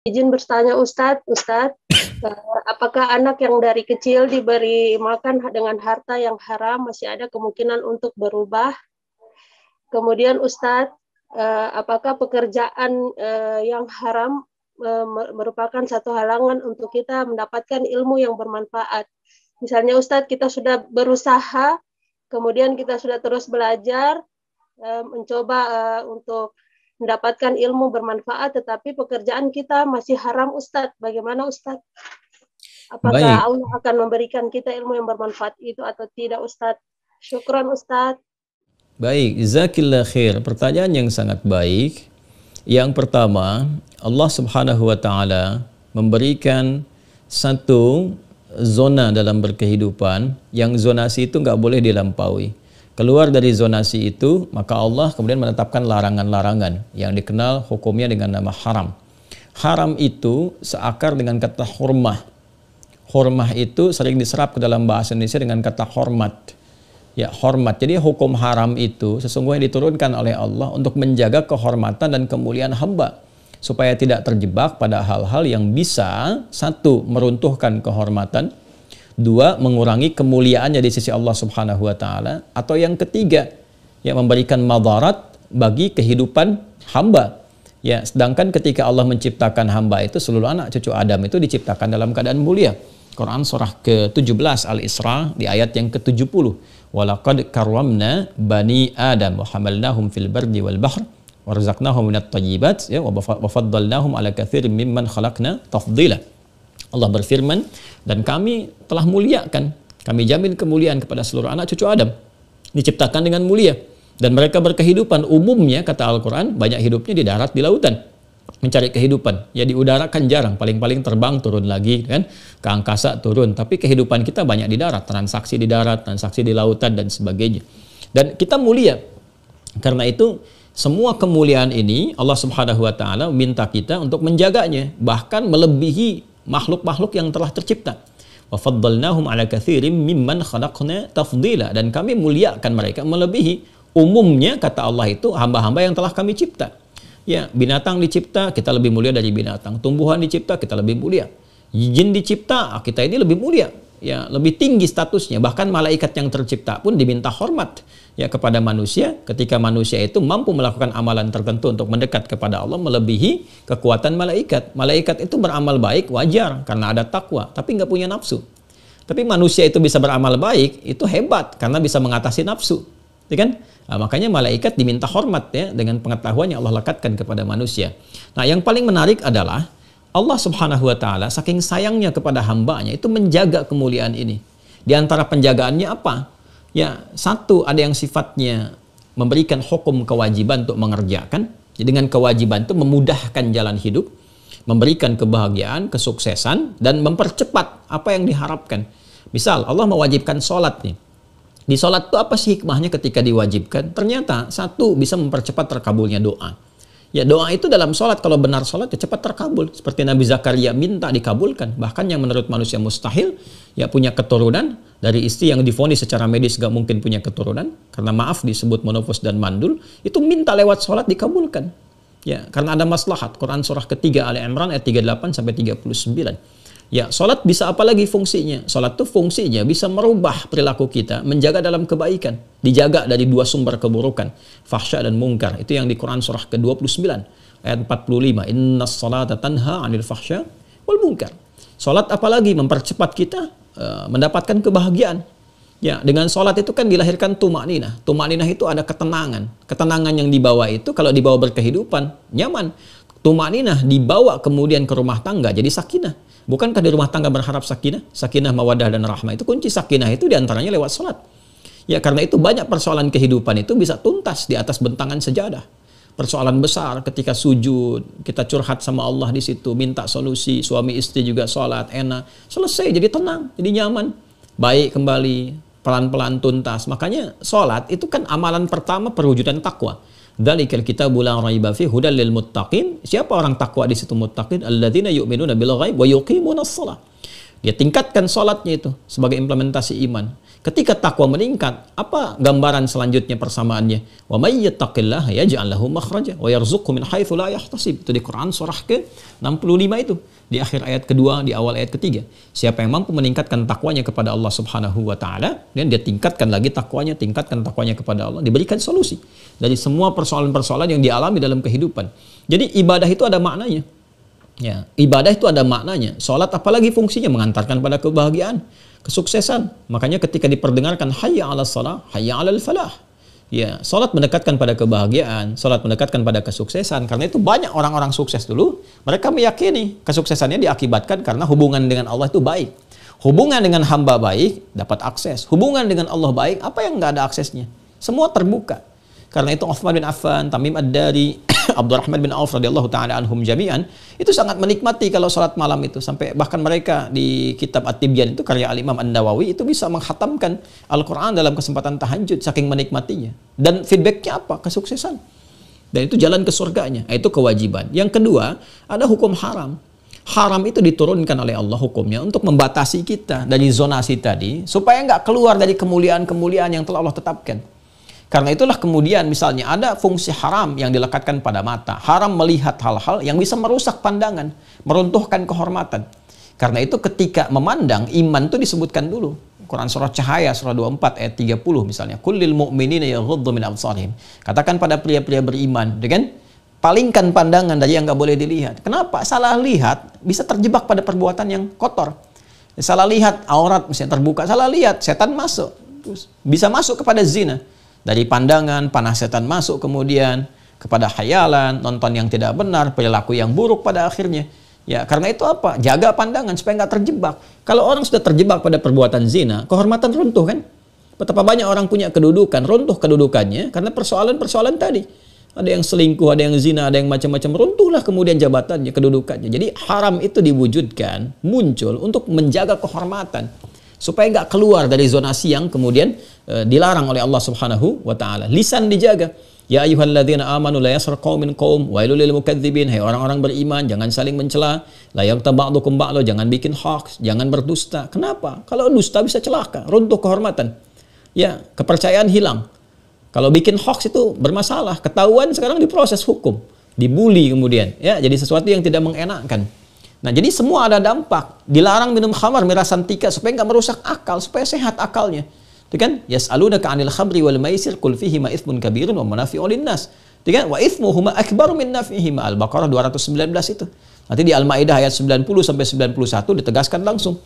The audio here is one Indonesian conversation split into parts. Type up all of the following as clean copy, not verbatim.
Izin bertanya Ustadz, apakah anak yang dari kecil diberi makan dengan harta yang haram masih ada kemungkinan untuk berubah? Kemudian Ustadz, apakah pekerjaan yang haram merupakan satu halangan untuk kita mendapatkan ilmu yang bermanfaat? Misalnya Ustadz, kita sudah berusaha, kemudian kita sudah terus belajar, mencoba untuk mendapatkan ilmu bermanfaat, tetapi pekerjaan kita masih haram Ustadz. Bagaimana Ustadz? Apakah Baik, Allah akan memberikan kita ilmu yang bermanfaat itu atau tidak Ustadz? Syukran Ustadz. baik. Zakillah khair. Pertanyaan yang sangat baik. Yang pertama, Allah Subhanahu wa taala memberikan satu zona dalam berkehidupan yang zonasi itu nggak boleh dilampaui. Keluar dari zonasi itu, maka Allah kemudian menetapkan larangan-larangan yang dikenal hukumnya dengan nama haram. Haram itu seakar dengan kata hurmah. Hurmah itu sering diserap ke dalam bahasa Indonesia dengan kata hormat. Ya, hormat. Jadi hukum haram itu sesungguhnya diturunkan oleh Allah untuk menjaga kehormatan dan kemuliaan hamba. Supaya tidak terjebak pada hal-hal yang bisa, satu, meruntuhkan kehormatan, dua, mengurangi kemuliaannya di sisi Allah Subhanahu wa taala, atau yang ketiga, yang memberikan madarat bagi kehidupan hamba. Ya, sedangkan ketika Allah menciptakan hamba itu, seluruh anak cucu Adam itu diciptakan dalam keadaan mulia. Quran surah ke-17 Al-Isra di ayat yang ke-70. Walaqad karramna bani Adam wa hamalnahum fil bardi wal bahr warzaqnahum minat thayyibat ya wa faddalnahum ala katsirin mimman khalaqna tafdila. Allah berfirman, dan kami telah muliakan, kami jamin kemuliaan kepada seluruh anak cucu Adam, diciptakan dengan mulia, dan mereka berkehidupan umumnya, kata Al-Quran, banyak hidupnya di darat, di lautan, mencari kehidupan. Ya, di udara kan jarang, paling-paling terbang, turun lagi kan, ke angkasa turun, tapi kehidupan kita banyak di darat, transaksi di darat, transaksi di lautan, dan sebagainya. Dan kita mulia. Karena itu semua kemuliaan ini Allah Subhanahu wa taala minta kita untuk menjaganya, bahkan melebihi makhluk-makhluk yang telah tercipta. Wa faddalnahum ala katsirin mimman khalaqna tafdila, dan kami muliakan mereka melebihi umumnya, kata Allah, itu hamba-hamba yang telah kami cipta. Ya, binatang dicipta, kita lebih mulia dari binatang. Tumbuhan dicipta, kita lebih mulia. Jin dicipta, kita ini lebih mulia. Ya, lebih tinggi statusnya. Bahkan malaikat yang tercipta pun diminta hormat ya kepada manusia, ketika manusia itu mampu melakukan amalan tertentu untuk mendekat kepada Allah melebihi kekuatan malaikat. Malaikat itu beramal baik wajar karena ada takwa, tapi nggak punya nafsu. Tapi manusia itu bisa beramal baik, itu hebat karena bisa mengatasi nafsu, ya kan? Nah, makanya malaikat diminta hormat ya dengan pengetahuan yang Allah lekatkan kepada manusia. Nah, yang paling menarik adalah Allah Subhanahu wa taala saking sayangnya kepada hambanya itu menjaga kemuliaan ini. Di antara penjagaannya apa? Ya, satu, ada yang sifatnya memberikan hukum kewajiban untuk mengerjakan. Jadi dengan kewajiban itu memudahkan jalan hidup, memberikan kebahagiaan, kesuksesan, dan mempercepat apa yang diharapkan. Misal Allah mewajibkan sholat nih. Di sholat itu apa sih hikmahnya ketika diwajibkan? Ternyata satu, bisa mempercepat terkabulnya doa. Ya, doa itu dalam sholat, kalau benar sholat ya cepat terkabul. Seperti Nabi Zakaria minta dikabulkan. Bahkan yang menurut manusia mustahil, ya punya keturunan dari istri yang divonis secara medis gak mungkin punya keturunan, karena maaf disebut monofos dan mandul, itu minta lewat sholat dikabulkan. Ya, karena ada maslahat. Quran surah ketiga Ali Imran ayat 38 sampai 39. Ya, sholat bisa apa lagi fungsinya? Sholat itu fungsinya bisa merubah perilaku kita, menjaga dalam kebaikan, dijaga dari dua sumber keburukan, fahsya dan mungkar. Itu yang di Quran surah ke-29 ayat 45. Innas salata tanha 'anil fahsya wal munkar. Sholat apalagi mempercepat kita mendapatkan kebahagiaan. Ya, dengan sholat itu kan dilahirkan tumakninah. Tumakninah itu ada ketenangan. Ketenangan yang dibawa itu kalau dibawa berkehidupan nyaman. Tumakninah dibawa kemudian ke rumah tangga jadi sakinah. Bukankah di rumah tangga berharap sakinah? Sakinah, mawadah, dan rahmah. Itu kunci sakinah itu diantaranya lewat sholat. Ya, karena itu banyak persoalan kehidupan itu bisa tuntas di atas bentangan sejadah. Persoalan besar ketika sujud, kita curhat sama Allah di situ, minta solusi, suami istri juga sholat, enak. Selesai, jadi tenang, jadi nyaman. Baik kembali, pelan-pelan tuntas. Makanya sholat itu kan amalan pertama perwujudan takwa. Dzalikal kitabu la raiba fihi hudal lil muttaqin. Siapa orang takwa di situ muttaqin? Alladzina yu'minuna bil ghaib wa yuqimunas shalah. Dia tingkatkan salatnya itu sebagai implementasi iman. Ketika takwa meningkat, apa gambaran selanjutnya persamaannya? Wa may yattaqillaha yaj'al lahu makhraja wa yarzuqhu min haitsu la yahtasib. Itu di Quran surah ke-65 itu. Di akhir ayat kedua, di awal ayat ketiga. Siapa yang mampu meningkatkan takwanya kepada Allah Subhanahu wa taala, dan dia tingkatkan lagi takwanya kepada Allah, diberikan solusi dari semua persoalan-persoalan yang dialami dalam kehidupan. Jadi ibadah itu ada maknanya. Ya, ibadah itu ada maknanya. Salat apalagi fungsinya mengantarkan pada kebahagiaan, kesuksesan. Makanya ketika diperdengarkan hayya 'alas shalah, hayya 'alal falah. Ya, salat mendekatkan pada kebahagiaan, salat mendekatkan pada kesuksesan. Karena itu banyak orang-orang sukses dulu, mereka meyakini kesuksesannya diakibatkan karena hubungan dengan Allah itu baik. Hubungan dengan hamba baik, dapat akses. Hubungan dengan Allah baik, apa yang nggak ada aksesnya? Semua terbuka. Karena itu Utsman bin Affan, Tamim Ad-Dari, Abdurrahman bin Auf radhiyallahu taala anhum jami'an itu sangat menikmati kalau salat malam itu, sampai bahkan mereka di kitab At-Tibyan itu karya Al-Imam An-Nawawi itu bisa menghatamkan Al-Qur'an dalam kesempatan tahajud saking menikmatinya. Dan feedbacknya apa? Kesuksesan. Dan itu jalan ke surganya. Itu kewajiban. Yang kedua, ada hukum haram. Haram itu diturunkan oleh Allah hukumnya untuk membatasi kita dari zonasi tadi supaya nggak keluar dari kemuliaan-kemuliaan yang telah Allah tetapkan. Karena itulah kemudian misalnya ada fungsi haram yang dilekatkan pada mata. Haram melihat hal-hal yang bisa merusak pandangan, meruntuhkan kehormatan. Karena itu ketika memandang, iman itu disebutkan dulu. Quran surah Cahaya surah 24 ayat 30 misalnya. Kullil mu'minina yaghuddu min absarihim. Katakan pada pria-pria beriman, dengan palingkan pandangan dari yang nggak boleh dilihat. Kenapa? Salah lihat bisa terjebak pada perbuatan yang kotor. Salah lihat aurat misalnya terbuka, salah lihat setan masuk. Terus bisa masuk kepada zina. Dari pandangan, panah setan masuk kemudian kepada khayalan, nonton yang tidak benar, perilaku yang buruk pada akhirnya. Ya, karena itu apa? Jaga pandangan supaya nggak terjebak. Kalau orang sudah terjebak pada perbuatan zina, kehormatan runtuh kan? Betapa banyak orang punya kedudukan, runtuh kedudukannya karena persoalan-persoalan tadi. Ada yang selingkuh, ada yang zina, ada yang macam-macam, runtuhlah kemudian jabatannya, kedudukannya. Jadi haram itu diwujudkan, muncul untuk menjaga kehormatan. Supaya nggak keluar dari zonasi yang kemudian dilarang oleh Allah Subhanahu wa taala. Lisan dijaga. Ya ayyuhalladzina amanu la yaskhar qaumin qaum wailul lil mukadzibin. Hai orang-orang beriman, jangan saling mencela. La yaghtab ba'dukum ba'dha, jangan bikin hoax, jangan berdusta. Kenapa? Kalau dusta bisa celaka, runtuh kehormatan. Ya, kepercayaan hilang. Kalau bikin hoax itu bermasalah, ketahuan sekarang diproses hukum, dibully kemudian. Ya, jadi sesuatu yang tidak mengenakkan. Nah, jadi semua ada dampak. Dilarang minum khamar, miras antika supaya nggak merusak akal, supaya sehat akalnya. Itu kan? Yas'alunaka 'anil khamri wal maisir qul fihima itsmun kabirun wa manafi'u lin-nas. Itu kan? Wa itsmuhuma akbaru min naf'ihima. Al-Baqarah 219 itu. Nanti di Al-Maidah ayat 90 sampai 91 ditegaskan langsung.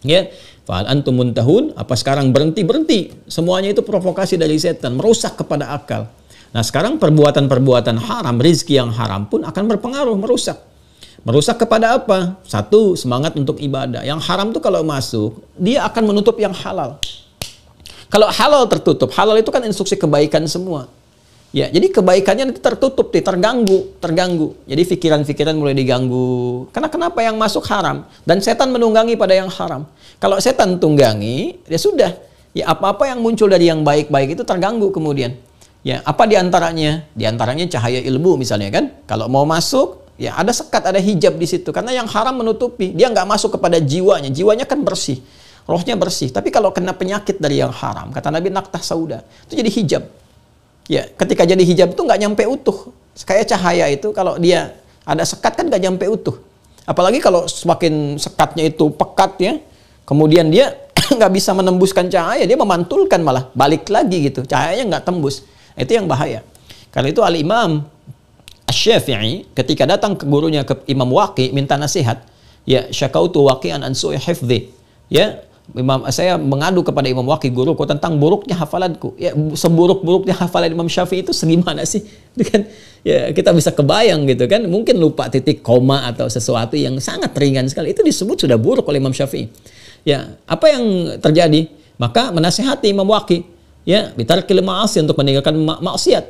Ya, fa'al antum muntahun, apa sekarang berhenti? Semuanya itu provokasi dari setan, merusak kepada akal. Nah, sekarang perbuatan-perbuatan haram, rizki yang haram pun akan berpengaruh, merusak. Merusak kepada apa? Satu, semangat untuk ibadah. Yang haram tuh kalau masuk, dia akan menutup yang halal. Kalau halal tertutup, halal itu kan instruksi kebaikan semua. Ya, jadi kebaikannya nanti tertutup, terganggu. Jadi pikiran-pikiran mulai diganggu. Karena kenapa yang masuk haram? Dan setan menunggangi pada yang haram. Kalau setan tunggangi, ya sudah. Ya apa-apa yang muncul dari yang baik-baik itu terganggu kemudian. Ya, apa diantaranya? Diantaranya cahaya ilmu misalnya kan. Kalau mau masuk, ya ada sekat, ada hijab di situ. Karena yang haram menutupi, dia nggak masuk kepada jiwanya. Jiwanya kan bersih, rohnya bersih. Tapi kalau kena penyakit dari yang haram, kata Nabi naktah sauda, itu jadi hijab. Ya, ketika jadi hijab itu nggak nyampe utuh. Kayak cahaya itu kalau dia ada sekat kan nggak nyampe utuh. Apalagi kalau semakin sekatnya itu pekat ya, kemudian dia nggak bisa menembuskan cahaya, dia memantulkan malah balik lagi gitu. Cahayanya nggak tembus. Itu yang bahaya. Karena itu Al-Imam Asy-Syafi'i ketika datang ke gurunya, ke Imam Waqi, minta nasihat. Ya, syakautu waqi'an an su'i hifdzi. Ya, saya mengadu kepada Imam Waqi guruku tentang buruknya hafalanku. Ya, seburuk-buruknya hafalan Imam Syafi'i itu segimana sih? Itu kan ya kita bisa kebayang gitu kan. Mungkin lupa titik koma atau sesuatu yang sangat ringan sekali. Itu disebut sudah buruk oleh Imam Syafi'i. Ya, apa yang terjadi? Maka menasihati Imam Waqi, ya, bitarkil ma'asi, untuk meninggalkan maksiat.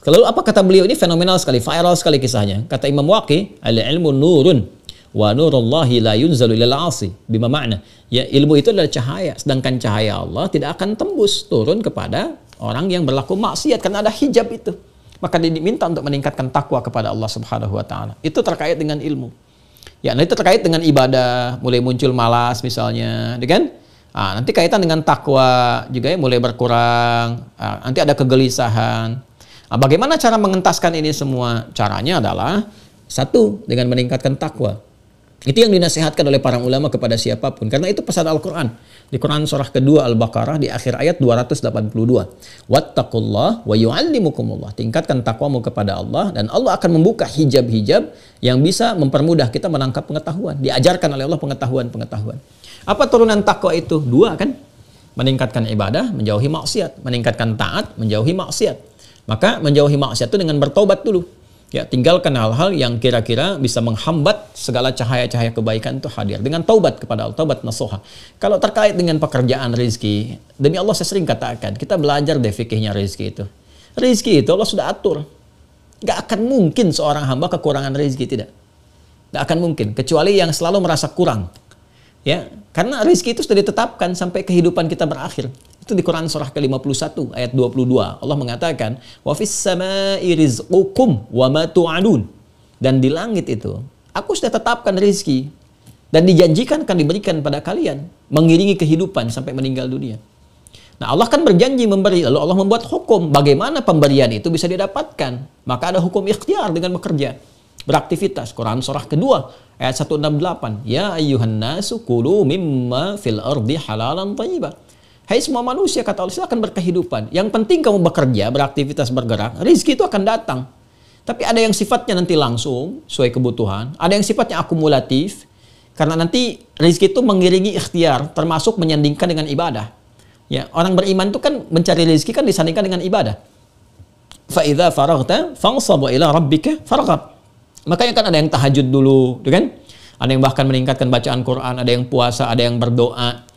Lalu apa kata beliau? Ini fenomenal sekali, viral sekali kisahnya. Kata Imam Waqi, al-ilmu nurun wa nurullahi la yunzalu ilal 'asi. Bima makna? Ya, ilmu itu adalah cahaya, sedangkan cahaya Allah tidak akan tembus turun kepada orang yang berlaku maksiat karena ada hijab itu. Maka diminta untuk meningkatkan takwa kepada Allah Subhanahu wa taala. Itu terkait dengan ilmu. Ya, nah itu terkait dengan ibadah, mulai muncul malas misalnya, kan? Nanti kaitan dengan takwa juga ya mulai berkurang. Nanti ada kegelisahan. Bagaimana cara mengentaskan ini semua? Caranya adalah satu, dengan meningkatkan takwa. Itu yang dinasihatkan oleh para ulama kepada siapapun. Karena itu pesan Al-Quran. Di Quran surah kedua Al-Baqarah di akhir ayat 282. Wattaqullah wa yu'allimukumullah. Tingkatkan takwamu kepada Allah dan Allah akan membuka hijab-hijab yang bisa mempermudah kita menangkap pengetahuan. Diajarkan oleh Allah pengetahuan-pengetahuan. Apa turunan takwa itu? Dua kan? Meningkatkan ibadah, menjauhi maksiat. Meningkatkan taat, menjauhi maksiat. Maka menjauhi maksiat itu dengan bertobat dulu. Ya, tinggalkan hal-hal yang kira-kira bisa menghambat segala cahaya-cahaya kebaikan itu hadir. Dengan taubat kepada Allah, taubat nasuha. Kalau terkait dengan pekerjaan rezeki, demi Allah saya sering katakan, kita belajar deh fikihnya rezeki itu. Rezeki itu Allah sudah atur. Gak akan mungkin seorang hamba kekurangan rezeki, tidak. Gak akan mungkin, kecuali yang selalu merasa kurang. Ya, karena rezeki itu sudah ditetapkan sampai kehidupan kita berakhir. Itu di Quran surah ke-51 ayat 22. Allah mengatakan, "Wa fis samai rizqukum wa ma tu'adun." Dan di langit itu, aku sudah tetapkan rezeki dan dijanjikan akan diberikan pada kalian, mengiringi kehidupan sampai meninggal dunia. Nah, Allah kan berjanji memberi, lalu Allah membuat hukum bagaimana pemberian itu bisa didapatkan. Maka ada hukum ikhtiar dengan bekerja, beraktivitas. Quran surah kedua ayat 168. Ya ayyuhan nasu kulu mimma fil ardi halalan thayyibah. Hai semua manusia, kata Allah, silakan berkehidupan. Yang penting kamu bekerja, beraktivitas, bergerak, rezeki itu akan datang. Tapi ada yang sifatnya nanti langsung, sesuai kebutuhan. Ada yang sifatnya akumulatif, karena nanti rezeki itu mengiringi ikhtiar, termasuk menyandingkan dengan ibadah. Ya, orang beriman itu kan mencari rezeki kan disandingkan dengan ibadah. Fa'idha faraghta fansab ila rabbika farghab. Makanya kan ada yang tahajud dulu, kan? Ada yang bahkan meningkatkan bacaan Quran, ada yang puasa, ada yang berdoa.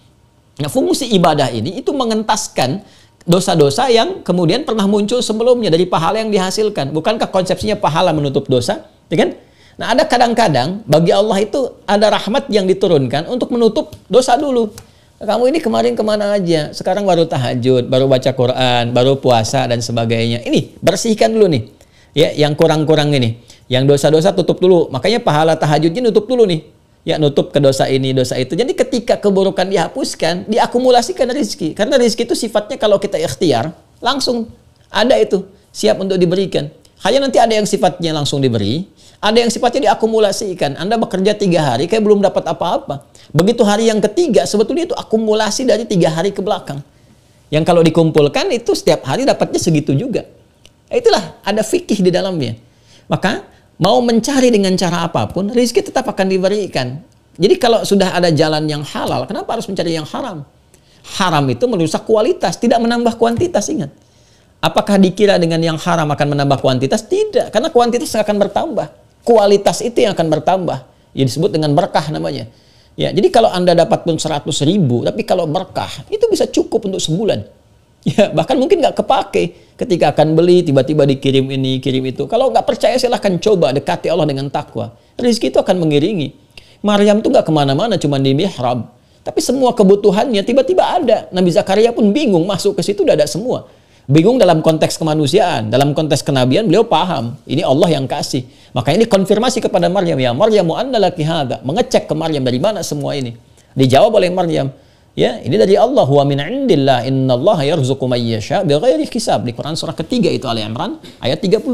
Nah, fungsi ibadah ini itu mengentaskan dosa-dosa yang kemudian pernah muncul sebelumnya dari pahala yang dihasilkan. Bukankah konsepsinya pahala menutup dosa? Ya kan? Nah, ada kadang-kadang bagi Allah itu ada rahmat yang diturunkan untuk menutup dosa dulu. Kamu ini kemarin kemana aja? Sekarang baru tahajud, baru baca Quran, baru puasa dan sebagainya. Ini bersihkan dulu nih. Ya, yang kurang-kurang ini. Yang dosa-dosa tutup dulu. Makanya pahala tahajudnya nutup dulu nih. Ya, nutup ke dosa ini, dosa itu. Jadi ketika keburukan dihapuskan, diakumulasikan rezeki. Karena rezeki itu sifatnya kalau kita ikhtiar, langsung ada itu, siap untuk diberikan. Hanya nanti ada yang sifatnya langsung diberi, ada yang sifatnya diakumulasikan. Anda bekerja 3 hari, kayak belum dapat apa-apa. Begitu hari yang ketiga, sebetulnya itu akumulasi dari 3 hari ke belakang. Yang kalau dikumpulkan, itu setiap hari dapatnya segitu juga. Itulah, ada fikih di dalamnya. Maka, mau mencari dengan cara apapun, rezeki tetap akan diberikan. Jadi kalau sudah ada jalan yang halal, kenapa harus mencari yang haram? Haram itu merusak kualitas, tidak menambah kuantitas, ingat. Apakah dikira dengan yang haram akan menambah kuantitas? Tidak, karena kuantitas akan bertambah. Kualitas itu yang akan bertambah. Yang disebut dengan berkah namanya. Ya, jadi kalau Anda dapat pun 100.000, tapi kalau berkah, itu bisa cukup untuk sebulan. Ya, bahkan mungkin nggak kepake ketika akan beli, tiba-tiba dikirim ini, kirim itu. Kalau nggak percaya, silahkan coba dekati Allah dengan takwa. Rezeki itu akan mengiringi. Maryam tuh nggak kemana-mana, cuma di mihrab. Tapi semua kebutuhannya tiba-tiba ada. Nabi Zakaria pun bingung, masuk ke situ udah ada semua. Bingung dalam konteks kemanusiaan, dalam konteks kenabian, beliau paham. Ini Allah yang kasih. Makanya ini konfirmasi kepada Maryam. Ya Maryamu anna laki hadza. Mengecek ke Maryam, dari mana semua ini. Dijawab oleh Maryam. Ya, ini dari Allah, wa min indillah, innallaha yarzuqu may yasha bighairi hisab. Di Quran surah ketiga itu Ali Imran ayat 37.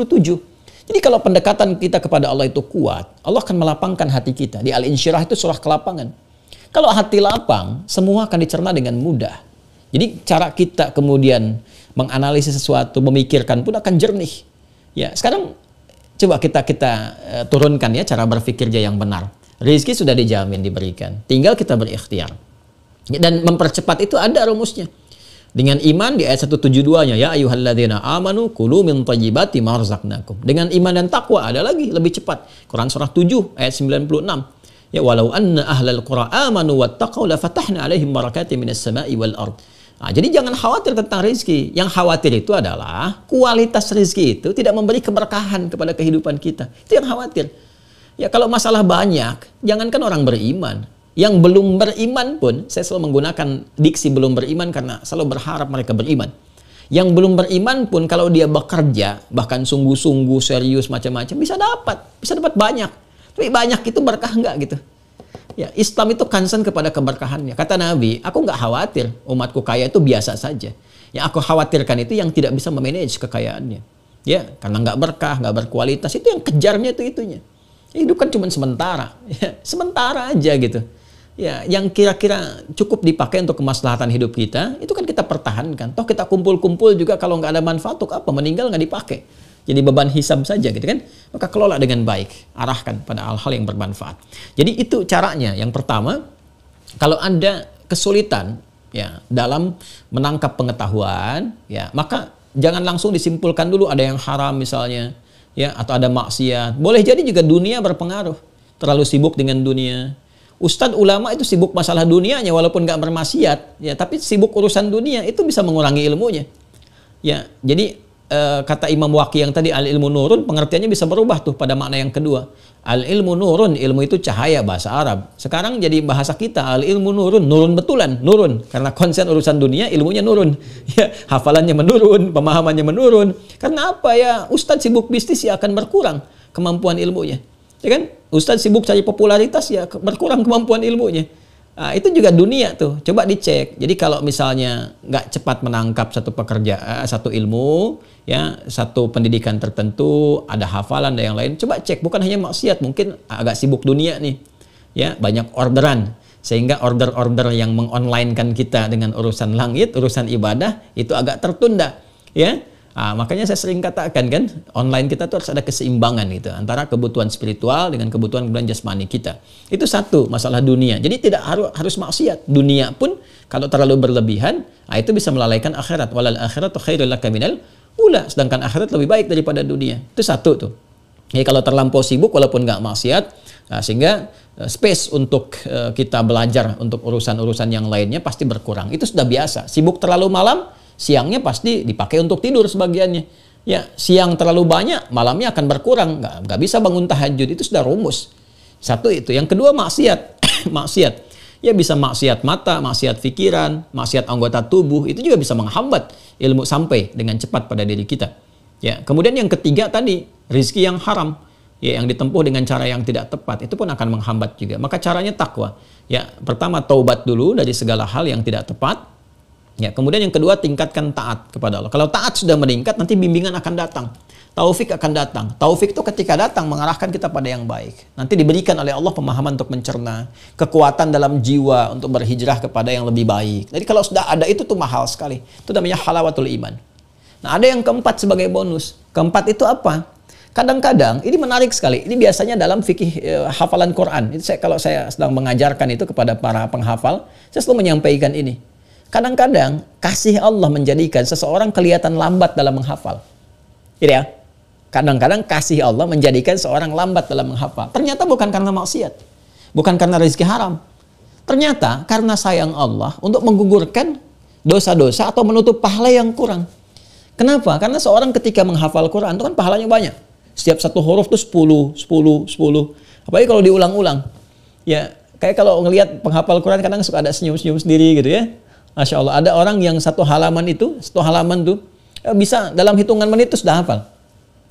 Jadi kalau pendekatan kita kepada Allah itu kuat, Allah akan melapangkan hati kita. Di Al-Insyirah itu surah kelapangan. Kalau hati lapang, semua akan dicerna dengan mudah. Jadi cara kita kemudian menganalisis sesuatu, memikirkan pun akan jernih. Ya, sekarang coba kita turunkan ya cara berpikirnya yang benar. Rezeki sudah dijamin diberikan, tinggal kita berikhtiar. Dan mempercepat itu ada rumusnya. Dengan iman di ayat 172-nya, ya ayyuhalladzina amanu kulu min thayyibati ma razaqnakum. Dengan iman dan takwa ada lagi lebih cepat. Quran surah 7 ayat 96. Ya walau anna ahlal qura amanu wattaqau la fatahna alaihim barakatin minas sama'i wal ard. Nah, jadi jangan khawatir tentang rezeki. Yang khawatir itu adalah kualitas rezeki itu tidak memberi keberkahan kepada kehidupan kita. Itu yang khawatir. Ya kalau masalah banyak, jangankan orang beriman. Yang belum beriman pun, saya selalu menggunakan diksi belum beriman karena selalu berharap mereka beriman. Yang belum beriman pun kalau dia bekerja, bahkan sungguh-sungguh, serius, macam-macam, bisa dapat banyak. Tapi banyak itu berkah enggak gitu. Ya, Islam itu concern kepada keberkahannya. Kata Nabi, aku nggak khawatir umatku kaya itu biasa saja. Yang aku khawatirkan itu yang tidak bisa memanage kekayaannya. Ya, karena nggak berkah, nggak berkualitas, itu yang kejarnya itu itunya. Hidup kan cuma sementara, ya, sementara aja gitu. Ya, yang kira-kira cukup dipakai untuk kemaslahatan hidup kita, itu kan kita pertahankan. Toh kita kumpul-kumpul juga kalau nggak ada manfaat, untuk apa? Meninggal nggak dipakai. Jadi beban hisab saja gitu kan. Maka kelola dengan baik, arahkan pada hal-hal yang bermanfaat. Jadi itu caranya. Yang pertama, kalau Anda kesulitan ya dalam menangkap pengetahuan, ya, maka jangan langsung disimpulkan dulu ada yang haram misalnya, ya, atau ada maksiat. Boleh jadi juga dunia berpengaruh. Terlalu sibuk dengan dunia. Ustadz ulama itu sibuk masalah dunianya walaupun nggak bermaksiat, ya, tapi sibuk urusan dunia itu bisa mengurangi ilmunya. Ya, jadi kata Imam Waqi yang tadi al-ilmu nurun, pengertiannya bisa berubah tuh pada makna yang kedua. Al-ilmu nurun, ilmu itu cahaya bahasa Arab. Sekarang jadi bahasa kita, al-ilmu nurun, nurun betulan, nurun. Karena konsen urusan dunia, ilmunya nurun. Ya, hafalannya menurun, pemahamannya menurun. Karena apa ya? Ustadz sibuk bisnis ya akan berkurang kemampuan ilmunya. Ya kan? Ustadz sibuk cari popularitas ya berkurang kemampuan ilmunya. Nah, itu juga dunia tuh. Coba dicek. Jadi kalau misalnya nggak cepat menangkap satu pekerjaan, satu ilmu, ya, satu pendidikan tertentu, ada hafalan dan yang lain, coba cek. Bukan hanya maksiat, mungkin agak sibuk dunia nih, ya, banyak orderan, sehingga order-order yang mengonlinekan kita dengan urusan langit, urusan ibadah itu agak tertunda, ya. Nah, makanya saya sering katakan kan, online kita tuh harus ada keseimbangan gitu antara kebutuhan spiritual dengan kebutuhan jasmani kita. Itu satu masalah dunia. Jadi tidak harus maksiat. Dunia pun kalau terlalu berlebihan, itu bisa melalaikan akhirat. Walal akhiratu khairul laka minal ula. Sedangkan akhirat lebih baik daripada dunia. Itu satu tuh. Jadi kalau terlampau sibuk walaupun nggak maksiat, sehingga space untuk kita belajar untuk urusan-urusan yang lainnya pasti berkurang. Itu sudah biasa. Sibuk terlalu malam, siangnya pasti dipakai untuk tidur sebagiannya. Ya, siang terlalu banyak, malamnya akan berkurang. Nggak bisa bangun tahajud. Itu sudah rumus. Satu itu. Yang kedua maksiat. Maksiat. Ya bisa maksiat mata, maksiat pikiran, maksiat anggota tubuh. Itu juga bisa menghambat ilmu sampai dengan cepat pada diri kita. Ya, kemudian yang ketiga tadi, rizki yang haram. Ya, yang ditempuh dengan cara yang tidak tepat. Itu pun akan menghambat juga. Maka caranya takwa. Ya, pertama taubat dulu dari segala hal yang tidak tepat. Ya, kemudian yang kedua tingkatkan taat kepada Allah. Kalau taat sudah meningkat, nanti bimbingan akan datang. Taufik akan datang. Taufik itu ketika datang mengarahkan kita pada yang baik. Nanti diberikan oleh Allah pemahaman untuk mencerna, kekuatan dalam jiwa untuk berhijrah kepada yang lebih baik. Jadi kalau sudah ada itu tuh mahal sekali. Itu namanya halawatul iman. Nah, ada yang keempat sebagai bonus. Keempat itu apa? Kadang-kadang ini menarik sekali. Ini biasanya dalam fikih hafalan Quran. Itu kalau saya sedang mengajarkan itu kepada para penghafal, saya selalu menyampaikan ini. Kadang-kadang kasih Allah menjadikan seseorang kelihatan lambat dalam menghafal. Gitu ya. Kadang-kadang kasih Allah menjadikan seorang lambat dalam menghafal. Ternyata bukan karena maksiat. Bukan karena rezeki haram. Ternyata karena sayang Allah untuk menggugurkan dosa-dosa atau menutup pahala yang kurang. Kenapa? Karena seorang ketika menghafal Quran itu kan pahalanya banyak. Setiap satu huruf itu 10. Apalagi kalau diulang-ulang. Ya, kayak kalau ngelihat penghafal Quran kadang suka ada senyum-senyum sendiri gitu ya. Masya Allah, ada orang yang satu halaman tuh bisa dalam hitungan menit itu sudah hafal.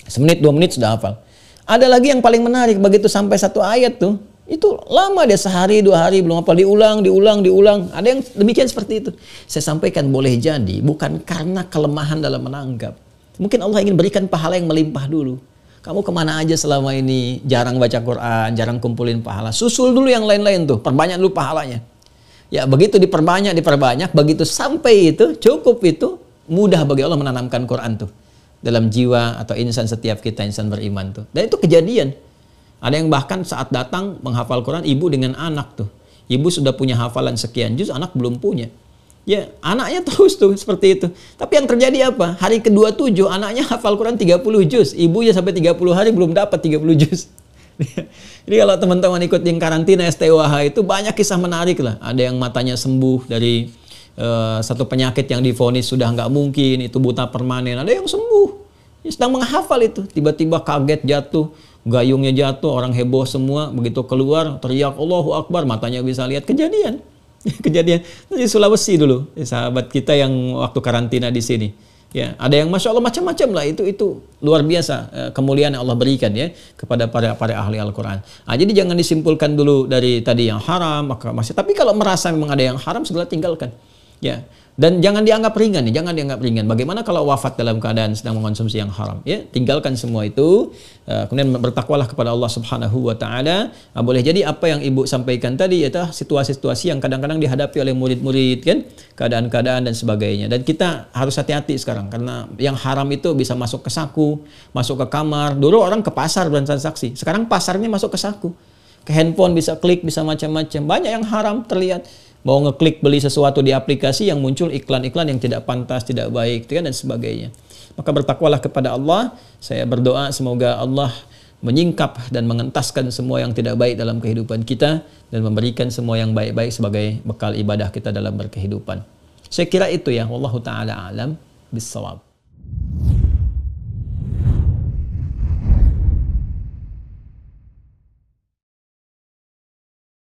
Semenit, 2 menit sudah hafal. Ada lagi yang paling menarik, begitu sampai satu ayat tuh, itu lama dia sehari, 2 hari belum hafal, diulang. Ada yang demikian seperti itu. Saya sampaikan boleh jadi bukan karena kelemahan dalam menanggap. Mungkin Allah ingin berikan pahala yang melimpah dulu. Kamu kemana aja selama ini jarang baca Quran, jarang kumpulin pahala. Susul dulu yang lain-lain tuh, perbanyak dulu pahalanya. Ya, begitu diperbanyak, begitu sampai itu, cukup itu, mudah bagi Allah menanamkan Quran tuh dalam jiwa atau insan setiap kita, insan beriman tuh. Dan itu kejadian. Ada yang bahkan saat datang menghafal Quran, ibu dengan anak tuh. Ibu sudah punya hafalan sekian juz, anak belum punya. Ya, anaknya terus tuh seperti itu. Tapi yang terjadi apa? Hari ke-27 anaknya hafal Quran 30 juz. Ibunya sampai 30 hari belum dapat 30 juz. Jadi kalau teman-teman ikut yang karantina STWH itu banyak kisah menarik lah. Ada yang matanya sembuh dari satu penyakit yang divonis sudah nggak mungkin, itu buta permanen. Ada yang sembuh, sedang menghafal itu. Tiba-tiba kaget jatuh, gayungnya jatuh, orang heboh semua. Begitu keluar, teriak Allahu Akbar, matanya bisa lihat. Kejadian di Sulawesi dulu, sahabat kita yang waktu karantina di sini. Ya, ada yang masya Allah macam-macam lah, itu luar biasa kemuliaan yang Allah berikan ya kepada para ahli Al-Quran. Nah, jadi jangan disimpulkan dulu dari tadi yang haram maka masih. Tapi kalau merasa memang ada yang haram segera tinggalkan. Ya, dan jangan dianggap ringan nih, jangan dianggap ringan. Bagaimana kalau wafat dalam keadaan sedang mengkonsumsi yang haram? Ya, tinggalkan semua itu. Kemudian bertakwalah kepada Allah Subhanahu wa taala. Boleh jadi apa yang Ibu sampaikan tadi yaitu situasi-situasi yang kadang-kadang dihadapi oleh murid-murid kan, keadaan-keadaan dan sebagainya. Dan kita harus hati-hati sekarang karena yang haram itu bisa masuk ke saku, masuk ke kamar. Dulu orang ke pasar bertransaksi, sekarang pasarnya masuk ke saku. Ke handphone bisa klik, bisa macam-macam. Banyak yang haram terlihat. Mau ngeklik beli sesuatu di aplikasi yang muncul iklan-iklan yang tidak pantas, tidak baik, dan sebagainya. Maka bertakwalah kepada Allah. Saya berdoa semoga Allah menyingkap dan mengentaskan semua yang tidak baik dalam kehidupan kita dan memberikan semua yang baik-baik sebagai bekal ibadah kita dalam berkehidupan. Saya kira itu ya. Wallahu ta'ala alam bissawab.